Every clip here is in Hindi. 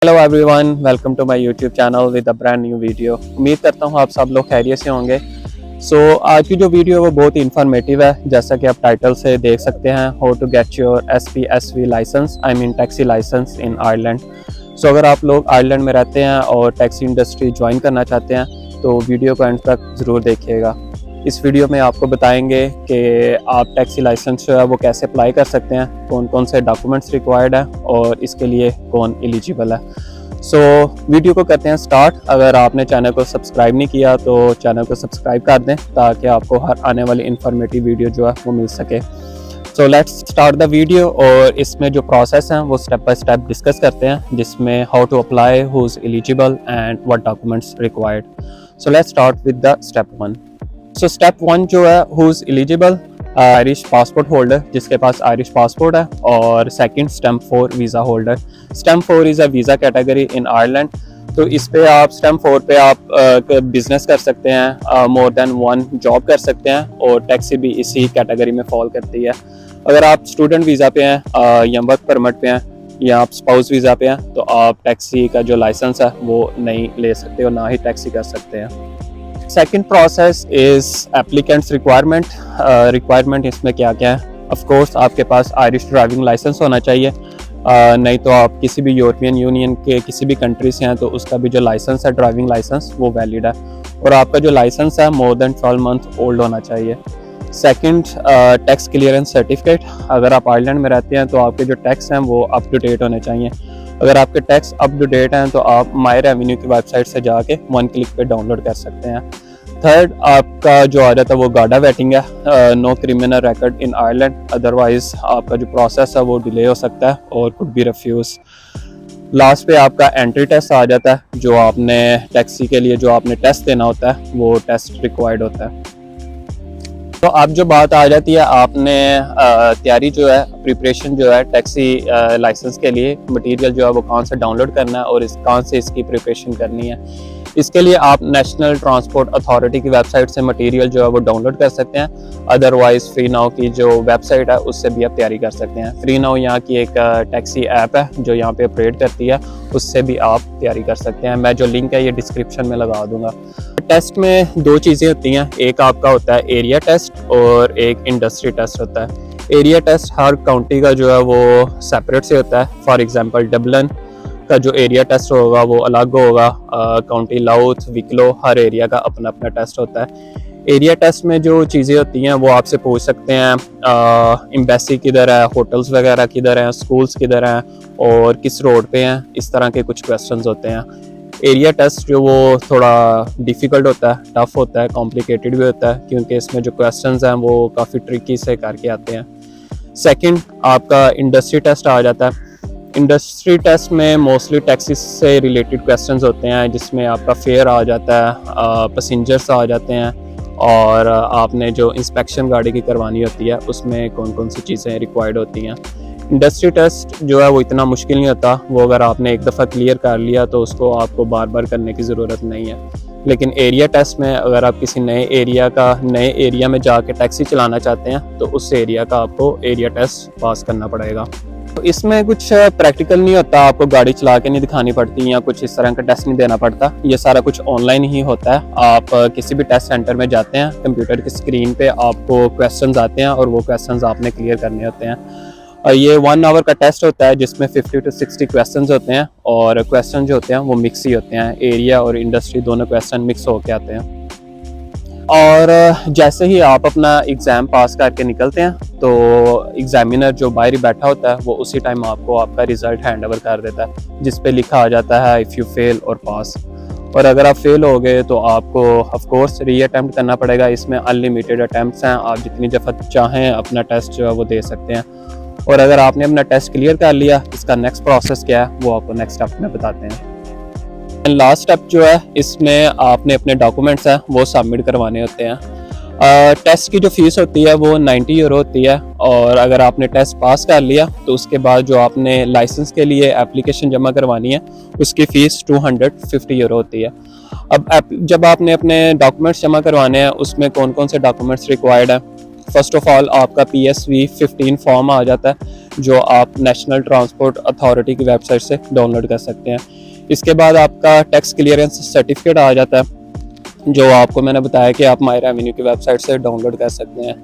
Hello everyone, welcome to my YouTube channel with a brand new video. उम्मीद करता हूँ आप सब लोग खैरियत से होंगे। आज की जो वीडियो है वो बहुत ही इन्फॉर्मेटिव है। जैसा कि आप टाइटल से देख सकते हैं, how to get your SPSV licence, I mean taxi licence in Ireland. अगर आप लोग आयरलैंड में रहते हैं और टैक्सी इंडस्ट्री ज्वाइन करना चाहते हैं तो वीडियो को एंड तक ज़रूर देखिएगा। इस वीडियो में आपको बताएंगे कि आप टैक्सी लाइसेंस जो है वो कैसे अप्लाई कर सकते हैं, कौन कौन से डॉक्यूमेंट्स रिक्वायर्ड है और इसके लिए कौन एलिजिबल है। वीडियो को करते हैं स्टार्ट। अगर आपने चैनल को सब्सक्राइब नहीं किया तो चैनल को सब्सक्राइब कर दें ताकि आपको हर आने वाली इन्फॉर्मेटिव वीडियो जो है वो मिल सके। Let's start the video. और इसमें जो प्रोसेस हैं वो स्टेप बाय स्टेप डिस्कस करते हैं, जिसमें how to apply, who is eligible and what documents required. Let's start with the step 1। Step 1 जो है, who is eligible, Irish passport holder जिसके पास आयरिश पासपोर्ट है, और second stamp 4 visa holder. Stamp 4 is a visa category in Ireland. तो इस पे आप स्टैम्प 4 पे आप बिजनेस कर सकते हैं, मोर देन 1 जॉब कर सकते हैं, और टैक्सी भी इसी कैटेगरी में फॉल करती है। अगर आप स्टूडेंट वीज़ा पे हैं या वर्क परमिट पे हैं या आप स्पाउस वीज़ा पे हैं तो आप टैक्सी का जो लाइसेंस है वो नहीं ले सकते और ना ही टैक्सी कर सकते हैं। Second process is applicants requirement. Requirement इसमें क्या क्या है? ऑफ कोर्स आपके पास आयरिश ड्राइविंग लाइसेंस होना चाहिए, नहीं तो आप किसी भी यूरोपियन यूनियन के किसी भी कंट्री से हैं तो उसका भी जो लाइसेंस है, ड्राइविंग लाइसेंस, वो वैलिड है, और आपका जो लाइसेंस है मोर देन 12 मंथ ओल्ड होना चाहिए। Second, tax clearance certificate. अगर आप आयरलैंड में रहते हैं तो आपके जो टैक्स हैं वो अप टू डेट होने चाहिए। अगर आपके टैक्स अप टू डेट हैं तो आप माई रेवेन्यू की वेबसाइट से जाके 1 क्लिक पे डाउनलोड कर सकते हैं। थर्ड, आपका जो आ जाता है वो गार्डा वेटिंग है, no criminal record in Ireland, otherwise आपका जो प्रोसेस है वो डिले हो सकता है और कुड बी रिफ्यूज। लास्ट पे आपका एंट्री टेस्ट आ जाता है, जो आपने टैक्सी के लिए जो आपने टेस्ट देना होता है वो टेस्ट रिक्वायर्ड होता है। तो अब जो बात आ जाती है, आपने तैयारी जो है, प्रिपरेशन जो है टैक्सी लाइसेंस के लिए, मटेरियल जो है वो कहाँ से डाउनलोड करना है और कहाँ से इसकी प्रिपरेशन करनी है। इसके लिए आप नेशनल ट्रांसपोर्ट अथॉरिटी की वेबसाइट से मटेरियल जो है वो डाउनलोड कर सकते हैं, अदरवाइज फ्री नाउ की जो वेबसाइट है उससे भी आप तैयारी कर सकते हैं। फ्री नाउ यहाँ की एक टैक्सी ऐप है जो यहाँ पे ऑपरेट करती है, उससे भी आप तैयारी कर सकते हैं। मैं जो लिंक है ये डिस्क्रिप्शन में लगा दूंगा। टेस्ट में 2 चीज़ें होती हैं, एक आपका होता है एरिया टेस्ट और एक इंडस्ट्री टेस्ट होता है। एरिया टेस्ट हर काउंटी का जो है वो सेपरेट से होता है। फॉर एग्जांपल डबलिन का जो एरिया टेस्ट होगा वो अलग होगा, काउंटी लाउथ, विकलो, हर एरिया का अपना अपना टेस्ट होता है। एरिया टेस्ट में जो चीज़ें होती हैं वो आपसे पूछ सकते हैं, एम्बेसी किधर है, होटल्स वगैरह किधर हैं, स्कूल्स किधर हैं और किस रोड पे हैं, इस तरह के कुछ क्वेश्चंस होते हैं। एरिया टेस्ट जो वो थोड़ा डिफ़िकल्ट होता है, टफ होता है, कॉम्प्लिकेटेड भी होता है, क्योंकि इसमें जो क्वेश्चंस हैं वो काफ़ी ट्रिकी से करके आते हैं। सेकंड, आपका इंडस्ट्री टेस्ट आ जाता है। इंडस्ट्री टेस्ट में मोस्टली टैक्सी से रिलेटेड क्वेश्चंस होते हैं, जिसमें आपका फेयर आ जाता है, पैसेंजर्स आ जाते हैं, और आपने जो इंस्पेक्शन गाड़ी की करवानी होती है उसमें कौन कौन सी चीज़ें रिक्वायर्ड होती हैं। इंडस्ट्री टेस्ट जो है वो इतना मुश्किल नहीं होता, वो अगर आपने एक दफ़ा क्लियर कर लिया तो उसको आपको बार बार करने की ज़रूरत नहीं है। लेकिन एरिया टेस्ट में अगर आप किसी नए एरिया में जाके टैक्सी चलाना चाहते हैं तो उस एरिया का आपको एरिया टेस्ट पास करना पड़ेगा। तो इसमें कुछ प्रैक्टिकल नहीं होता, आपको गाड़ी चला के नहीं दिखानी पड़ती या कुछ इस तरह का टेस्ट नहीं देना पड़ता, ये सारा कुछ ऑनलाइन ही होता है। आप किसी भी टेस्ट सेंटर में जाते हैं, कंप्यूटर की स्क्रीन पे आपको क्वेश्चंस आते हैं और वो क्वेश्चंस आपने क्लियर करने होते हैं। ये 1 आवर का टेस्ट होता है जिसमें 50 to 60 क्वेश्चंस होते हैं, और क्वेश्चन जो होते हैं वो मिक्स ही होते हैं, एरिया और इंडस्ट्री दोनों क्वेश्चन मिक्स होके आते हैं। और जैसे ही आप अपना एग्ज़ाम पास करके निकलते हैं तो एग्जामिनर जो बाहर ही बैठा होता है वो उसी टाइम आपको आपका रिज़ल्ट हैंड ओवर कर देता है, जिस पे लिखा आ जाता है इफ़ यू फेल और पास। और अगर आप फेल हो गए तो आपको ऑफ कोर्स री अटैम्प्ट करना पड़ेगा। इसमें अनलिमिटेड अटैम्प्ट्स हैं, आप जितनी दफ़ा चाहें अपना टेस्ट जो है वो दे सकते हैं। और अगर आपने अपना टेस्ट क्लियर कर लिया, इसका नेक्स्ट प्रोसेस क्या है वो आपको नेक्स्ट स्टेप में बताते हैं। लास्ट स्टेप जो है, इसमें आपने अपने डॉक्यूमेंट्स हैं वो सबमिट करवाने होते हैं। टेस्ट की जो फीस होती है वो 90 यूरो होती है, और अगर आपने टेस्ट पास कर लिया तो उसके बाद जो आपने लाइसेंस के लिए एप्लीकेशन जमा करवानी है उसकी फ़ीस 250 यूरो होती है। अब जब आपने अपने डॉक्यूमेंट्स जमा करवाने हैं उसमें कौन कौन से डॉक्यूमेंट्स रिक्वायर्ड है? फर्स्ट ऑफ ऑल आपका PSV 15 फॉर्म आ जाता है, जो आप नेशनल ट्रांसपोर्ट अथॉरिटी की वेबसाइट से डाउनलोड कर सकते हैं। इसके बाद आपका टैक्स क्लियरेंस सर्टिफिकेट आ जाता है, जो आपको मैंने बताया कि आप माई रेवेन्यू की वेबसाइट से डाउनलोड कर सकते हैं।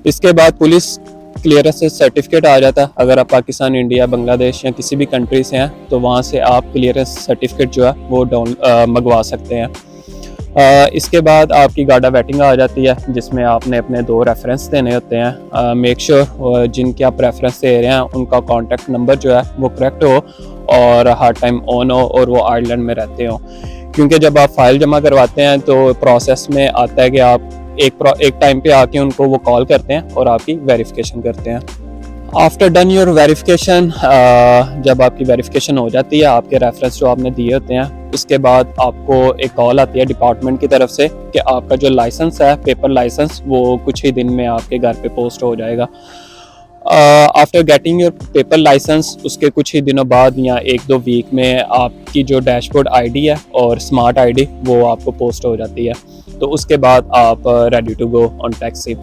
इसके बाद पुलिस क्लियरेंस सर्टिफिकेट आ जाता है। अगर आप पाकिस्तान, इंडिया, बांग्लादेश या किसी भी कंट्री से हैं तो वहाँ से आप क्लियरेंस सर्टिफिकेट जो है वो मंगवा सकते हैं। इसके बाद आपकी गाड़ा वेटिंग आ जाती है, जिसमें आपने अपने 2 रेफरेंस देने होते हैं। मेक श्योर जिनके आप रेफरेंस दे रहे हैं उनका कॉन्टैक्ट नंबर जो है वो करेक्ट हो और हर टाइम ऑन हो और वो आयरलैंड में रहते हो, क्योंकि जब आप फाइल जमा करवाते हैं तो प्रोसेस में आता है कि आप एक टाइम पे आके उनको वो कॉल करते हैं और आपकी वेरिफिकेशन करते हैं। आफ्टर डन योर वेरिफिकेशन, जब आपकी वेरिफिकेशन हो जाती है, आपके रेफरेंस जो आपने दिए होते हैं, उसके बाद आपको एक कॉल आती है डिपार्टमेंट की तरफ से कि आपका जो लाइसेंस है, पेपर लाइसेंस, वो कुछ ही दिन में आपके घर पे पोस्ट हो जाएगा। After getting your paper licence, उसके कुछ ही दिनों बाद या 1-2 वीक में आपकी जो डैशबोर्ड आईडी है और स्मार्ट आईडी वो आपको पोस्ट हो जाती है। तो उसके बाद आप ready to go on taxi.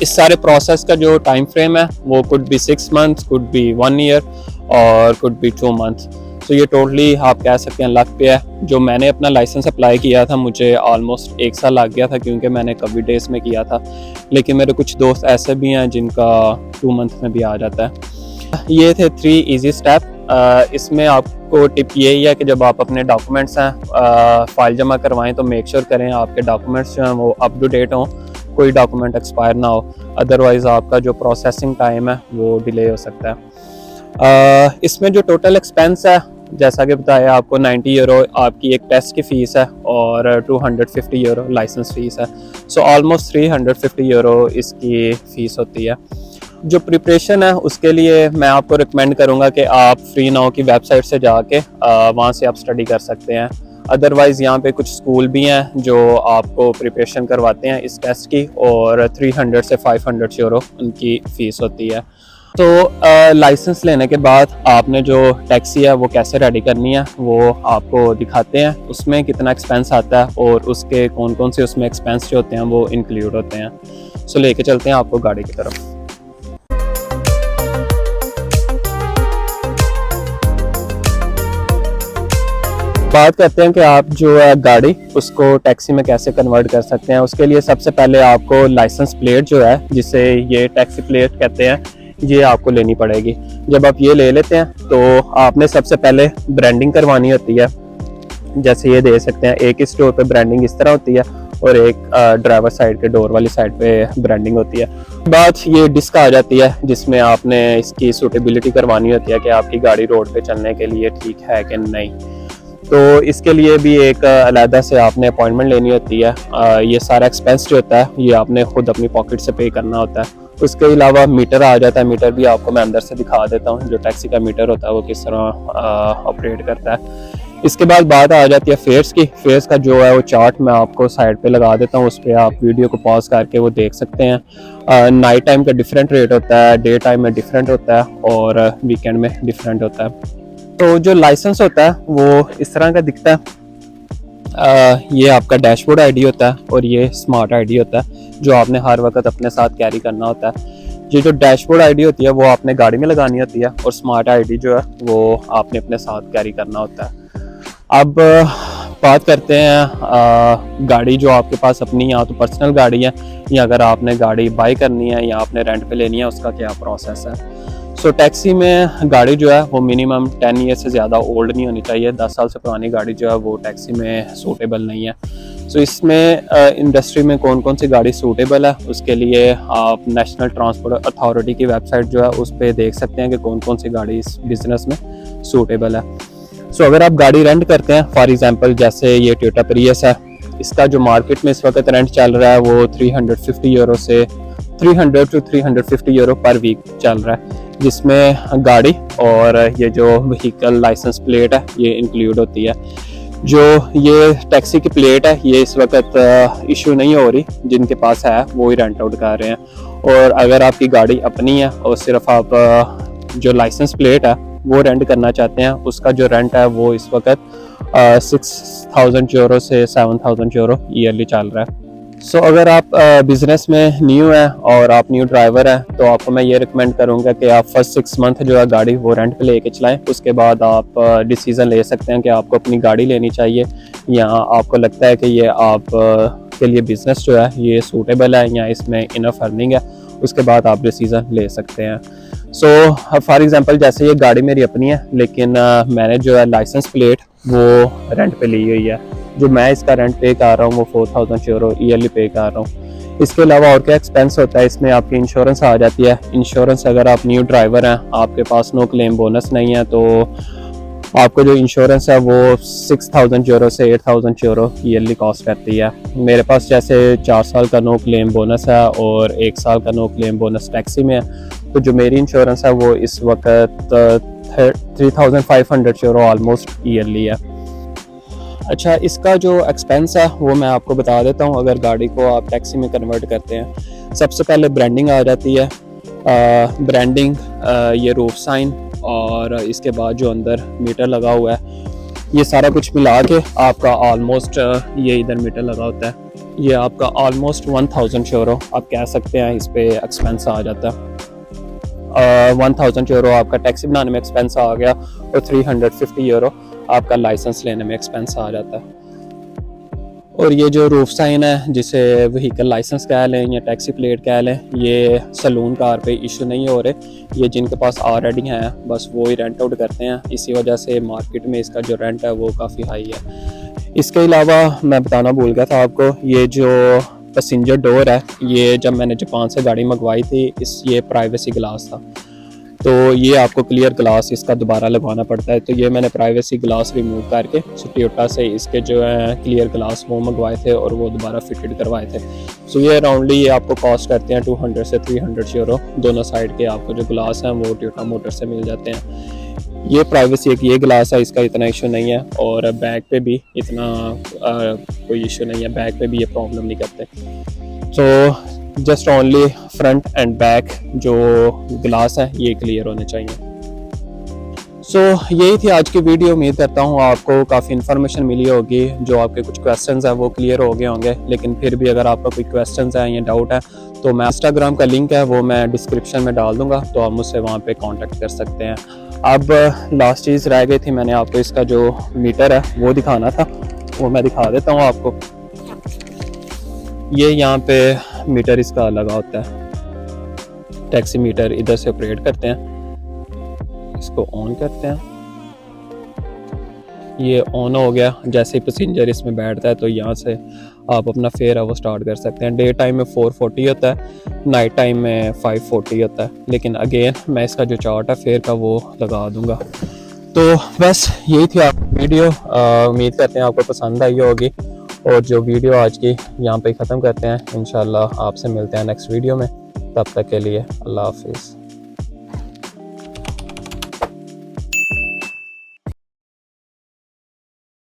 इस सारे प्रोसेस का जो टाइम फ्रेम है वो could be 6 months, could be 1 year और कुड बी 2 months। तो ये टोटली आप कह सकते हैं लक पे है। जो मैंने अपना लाइसेंस अप्लाई किया था मुझे ऑलमोस्ट 1 साल लग गया था, क्योंकि मैंने कोविड डेज में किया था, लेकिन मेरे कुछ दोस्त ऐसे भी हैं जिनका 2 month में भी आ जाता है। ये थे 3 ईजी स्टेप। इसमें आपको टिप यही है कि जब आप अपने डॉक्यूमेंट्स हैं फाइल जमा करवाएं तो मेक श्योर करें आपके डॉक्यूमेंट्स जो हैं वो अप टू डेट हों, कोई डॉक्यूमेंट एक्सपायर ना हो, अदरवाइज़ आपका जो प्रोसेसिंग टाइम है वो डिले हो सकता है। इसमें जो टोटल एक्सपेंस है, जैसा कि बताया आपको, 90 यूरो आपकी एक टेस्ट की फ़ीस है और 250 यूरो लाइसेंस फ़ीस है। सो ऑलमोस्ट 350 यूरो इसकी फ़ीस होती है। जो प्रिपरेशन है उसके लिए मैं आपको रिकमेंड करूँगा कि आप फ्री नाउ की वेबसाइट से जाके वहाँ से आप स्टडी कर सकते हैं। अदरवाइज़ यहाँ पे कुछ स्कूल भी हैं जो आपको प्रिपरेशन करवाते हैं इस टेस्ट की, और 300 से 500 यूरो उनकी फ़ीस होती है। तो लाइसेंस लेने के बाद आपने जो टैक्सी है वो कैसे रेडी करनी है वो आपको दिखाते हैं। उसमें कितना एक्सपेंस आता है और उसके कौन कौन से उसमें एक्सपेंस जो होते हैं वो इंक्लूड होते हैं। सो लेके चलते हैं आपको गाड़ी की तरफ। बात करते हैं कि आप जो है गाड़ी उसको टैक्सी में कैसे कन्वर्ट कर सकते हैं। उसके लिए सबसे पहले आपको लाइसेंस प्लेट जो है, जिसे ये टैक्सी प्लेट कहते हैं, ये आपको लेनी पड़ेगी। जब आप ये ले लेते हैं तो आपने सबसे पहले ब्रांडिंग करवानी होती है। जैसे ये दे सकते हैं, एक स्टोर पे ब्रांडिंग इस तरह होती है और एक ड्राइवर साइड के डोर वाली साइड पे ब्रांडिंग होती है। बाद ये डिस्क आ जाती है जिसमें आपने इसकी सूटेबिलिटी करवानी होती है कि आपकी गाड़ी रोड पे चलने के लिए ठीक है कि नहीं। तो इसके लिए भी एक अलहदा से आपने अपॉइंटमेंट लेनी होती है। ये सारा एक्सपेंस जो होता है ये आपने खुद अपनी पॉकेट से पे करना होता है। उसके अलावा मीटर आ जाता है। मीटर भी आपको मैं अंदर से दिखा देता हूँ, जो टैक्सी का मीटर होता है वो किस तरह ऑपरेट करता है। इसके बाद बात आ जाती है फेयर्स की। फेयर्स का जो है वो चार्ट मैं आपको साइड पे लगा देता हूँ, उस पर आप वीडियो को पॉज करके वो देख सकते हैं। नाइट टाइम का डिफरेंट रेट होता है, डे टाइम में डिफरेंट होता है और वीकेंड में डिफरेंट होता है। तो जो लाइसेंस होता है वो इस तरह का दिखता है। ये आपका डैशबोर्ड आईडी होता है और ये स्मार्ट आईडी होता है जो आपने हर वक्त अपने साथ कैरी करना होता है। ये जो डैशबोर्ड आईडी होती है वो आपने गाड़ी में लगानी होती है और स्मार्ट आईडी जो है वो आपने अपने साथ कैरी करना होता है। अब बात करते हैं गाड़ी जो आपके पास अपनी या तो पर्सनल गाड़ी है या अगर आपने गाड़ी बाई करनी है या आपने रेंट पे लेनी है, उसका क्या प्रोसेस है। सो टैक्सी में गाड़ी जो है वो मिनिमम 10 ईयर से ज़्यादा ओल्ड नहीं होनी चाहिए। 10 साल से पुरानी गाड़ी जो है वो टैक्सी में सूटेबल नहीं है। सो इसमें इंडस्ट्री में कौन कौन सी गाड़ी सूटेबल है उसके लिए आप नेशनल ट्रांसपोर्ट अथॉरिटी की वेबसाइट जो है उस पर देख सकते हैं कि कौन कौन सी गाड़ी इस बिज़नेस में सूटेबल है। सो अगर आप गाड़ी रेंट करते हैं, फॉर एग्जांपल जैसे ये टोयोटा प्रियस है, इसका जो मार्केट में इस वक्त रेंट चल रहा है वो 350 यूरो से 300 to 350 यूरो पर वीक चल रहा है, जिसमें गाड़ी और ये जो व्हीकल लाइसेंस प्लेट है ये इंक्लूड होती है। जो ये टैक्सी की प्लेट है ये इस वक्त इशू नहीं हो रही, जिनके पास है वो ही रेंट आउट कर रहे हैं। और अगर आपकी गाड़ी अपनी है और सिर्फ आप जो लाइसेंस प्लेट है वो रेंट करना चाहते हैं, उसका जो रेंट है वो इस वक्त 6000 यूरो से 7000 यूरो ईयरली चल रहा है। सो अगर आप बिज़नेस में न्यू है और आप न्यू ड्राइवर हैं तो आपको मैं ये रिकमेंड करूँगा कि आप फर्स्ट 6 मंथ जो है गाड़ी वो रेंट पे लेके चलाएं। उसके बाद आप डिसीज़न ले सकते हैं कि आपको अपनी गाड़ी लेनी चाहिए या आपको लगता है कि ये आप के लिए बिज़नेस जो है ये सूटेबल है या इसमें इनफ अर्निंग है। उसके बाद आप डिसीज़न ले सकते हैं। सो फॉर एग्ज़ाम्पल जैसे ये गाड़ी मेरी अपनी है, लेकिन मैंने जो है लाइसेंस प्लेट वो रेंट पे ली हुई है। जो मैं इसका रेंट पे कर रहा हूँ वो 4000 यूरो ईयरली पे कर रहा हूँ। इसके अलावा और क्या एक्सपेंस होता है, इसमें आपकी इंश्योरेंस आ जाती है। इंश्योरेंस अगर आप न्यू ड्राइवर हैं, आपके पास नो क्लेम बोनस नहीं है, तो आपको जो इंश्योरेंस है वो 6000 यूरो से 8000 यूरो ईयरली कॉस्ट करती है। मेरे पास जैसे 4 साल का नो क्लेम बोनस है और 1 साल का नो क्लेम बोनस टैक्सी में है, तो जो मेरी इंश्योरेंस है वो इस वक्त 3500 यूरो ऑलमोस्ट ईयरली है। अच्छा, इसका जो एक्सपेंस है वो मैं आपको बता देता हूँ। अगर गाड़ी को आप टैक्सी में कन्वर्ट करते हैं, सबसे पहले ब्रांडिंग आ जाती है। ब्रांडिंग, ये रूफ साइन और इसके बाद जो अंदर मीटर लगा हुआ है, ये सारा कुछ मिला के आपका ऑलमोस्ट ये इधर मीटर लगा होता है, ये आपका ऑलमोस्ट 1000 यूरो आप कह सकते हैं इस पे एक्सपेंस आ जाता है। 1000 यूरो आपका टैक्सी बनाने में एक्सपेंस आ गया और 350 यूरो आपका लाइसेंस लेने में एक्सपेंस आ जाता है। और ये जो रूफ साइन है, जिसे व्हीकल लाइसेंस कह लें या टैक्सी प्लेट कह लें, ये सलून कार पे इशू नहीं हो रहे। ये जिनके पास ऑलरेडी हैं बस वो ही रेंट आउट करते हैं। इसी वजह से मार्केट में इसका जो रेंट है वो काफ़ी हाई है। इसके अलावा मैं बताना भूल गया था आपको, ये जो पैसेंजर डोर है, ये जब मैंने जापान से गाड़ी मंगवाई थी, ये प्राइवेसी ग्लास था, तो ये आपको क्लियर ग्लास इसका दोबारा लगवाना पड़ता है। तो ये मैंने प्राइवेसी ग्लास रिमूव करके टोयोटा से इसके जो है क्लियर ग्लास वो मंगवाए थे और वो दोबारा फिटेड करवाए थे। सो ये अराउंडली ये आपको कॉस्ट करते हैं 200 से 300 यूरो। दोनों साइड के आपको जो ग्लास हैं वो टोयोटा मोटर से मिल जाते हैं। ये प्राइवेसी एक ये ग्लास है, इसका इतना इशू नहीं है और बैक पे भी इतना कोई इशू नहीं है, बैक पे भी ये प्रॉब्लम नहीं करते। So just only front end back जो ग्लास है ये क्लियर होने चाहिए। सो यही थी आज की वीडियो। उम्मीद करता हूँ आपको काफ़ी इन्फॉर्मेशन मिली होगी। जो आपके कुछ क्वेश्चंस हैं वो क्लियर हो गए होंगे, लेकिन फिर भी अगर आपका कोई क्वेश्चंस है या डाउट है तो मैं इंस्टाग्राम का लिंक है वो मैं डिस्क्रिप्शन में डाल दूँगा, तो आप मुझसे वहाँ पे कांटेक्ट कर सकते हैं। अब लास्ट चीज़ रह गई थी, मैंने आपको इसका जो मीटर है वो दिखाना था, वो मैं दिखा देता हूँ आपको। ये यहाँ पे मीटर इसका लगा होता है, टैक्सी मीटर इधर से ऑपरेट करते हैं, इसको ऑन करते हैं, ये ऑन हो गया। जैसे ही पैसेंजर इसमें बैठता है तो यहाँ से आप अपना फेयर है वो स्टार्ट कर सकते हैं। डे टाइम में 440 होता है, नाइट टाइम में 540 होता है, लेकिन अगेन मैं इसका जो चार्ट है फेयर का वो लगा दूंगा। तो बस यही थी आप वीडियो। उम्मीद करते हैं आपको पसंद आई होगी और जो वीडियो आज की यहाँ पे ख़त्म करते हैं। इंशाल्लाह आपसे मिलते हैं नेक्स्ट वीडियो में, तब तक के लिए अल्लाह हाफिज़।